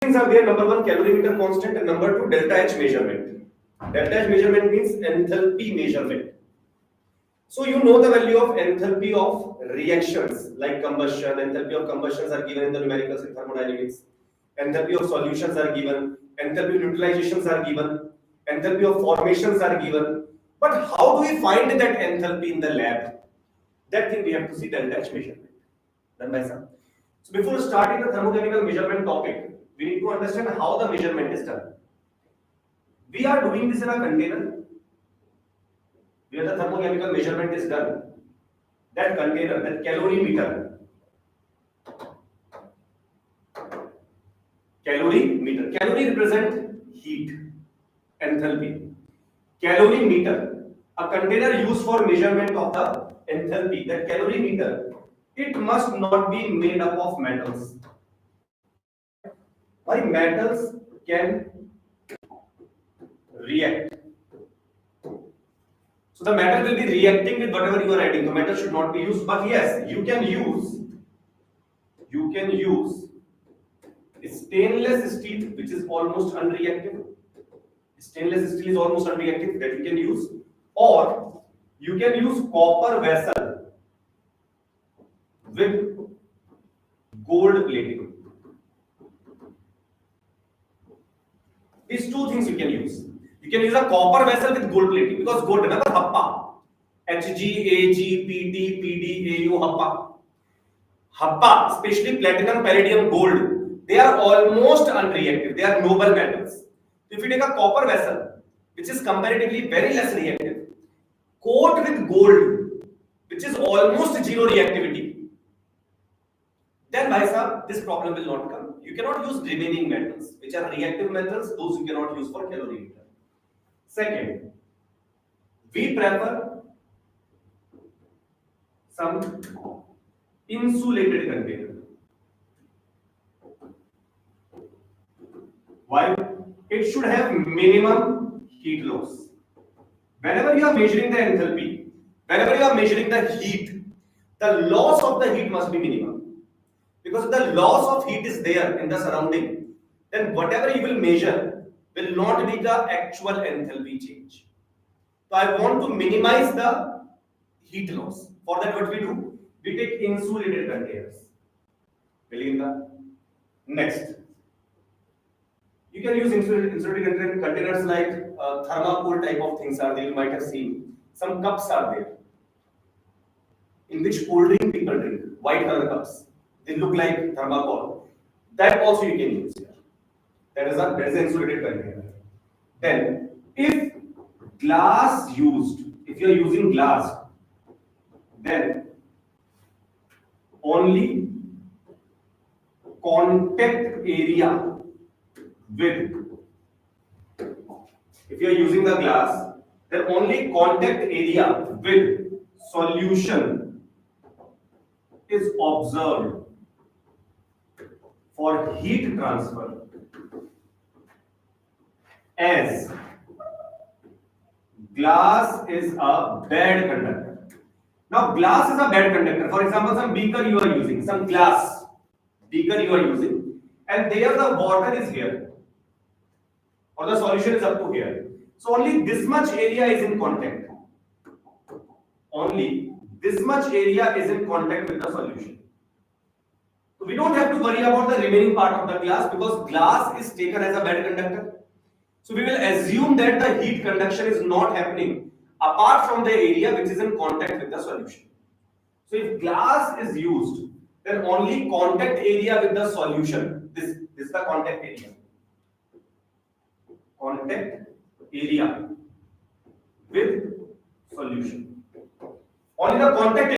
things are there. Number one, calorimeter constant, and number two, delta H measurement. Delta H measurement means enthalpy measurement. So you know the value of enthalpy of reactions like combustion. Enthalpy of combustions are given in the numericals in thermodynamics. Enthalpy of solutions are given. Enthalpy of neutralizations are given. Enthalpy of formations are given. But how do we find that enthalpy in the lab? That thing we have to see delta H measurement. Done by some. So before starting the thermochemical measurement topic, we need to understand how the measurement is done. We are doing this in a container where the thermochemical measurement is done. That container, that calorimeter. Calorimeter. Calorie represent heat, enthalpy. Calorimeter, a container used for measurement of the enthalpy. That calorimeter, it must not be made up of metals. Why? Why metals can react. So the metal will be reacting with whatever you are adding. The metal should not be used, but yes, you can use stainless steel, which is almost unreactive. Stainless steel is almost unreactive, that you can use, or you can use copper vessel with gold plating. These two things you can use. You can use a copper vessel with gold plating because gold, remember Happa, Hg, Ag, Pt, Pd, Au, Happa. Happa, especially platinum, palladium, gold, they are almost unreactive. They are noble metals. So if you take a copper vessel, which is comparatively very less reactive, coat with gold, which is almost zero reactivity, then bhai sahab, this problem will not come. You cannot use remaining metals, which are reactive metals, those you cannot use for calorimeter. Second, we prefer some insulated container. Why? It should have minimum heat loss. Whenever you are measuring the enthalpy, whenever you are measuring the heat, the loss of the heat must be minimum. Because if the loss of heat is there in the surrounding, then whatever you will measure will not be the actual enthalpy change. So I want to minimize the heat loss. For that, what we do? We take insulated containers. Next, you can use insulated containers like thermocol type of things are there. You might have seen some cups are there in which cold drink people drink. White color cups. They look like thermocol. That also you can use here. That is an insulated container. Then, if glass used, if you are using glass, then only contact area with, if you are using the glass, then only contact area with solution is observed for heat transfer, as glass is a bad conductor. Now glass is a bad conductor. For example, some beaker you are using, some glass beaker you are using, and there the water is here, or the solution is up to here. So only this much area is in contact. Only this much area is in contact with the solution. So we don't have to worry about the remaining part of the glass because glass is taken as a bad conductor. So we will assume that the heat conduction is not happening apart from the area which is in contact with the solution. So if glass is used, then only contact area with the solution, this is the contact area. Contact area with solution. Only the contact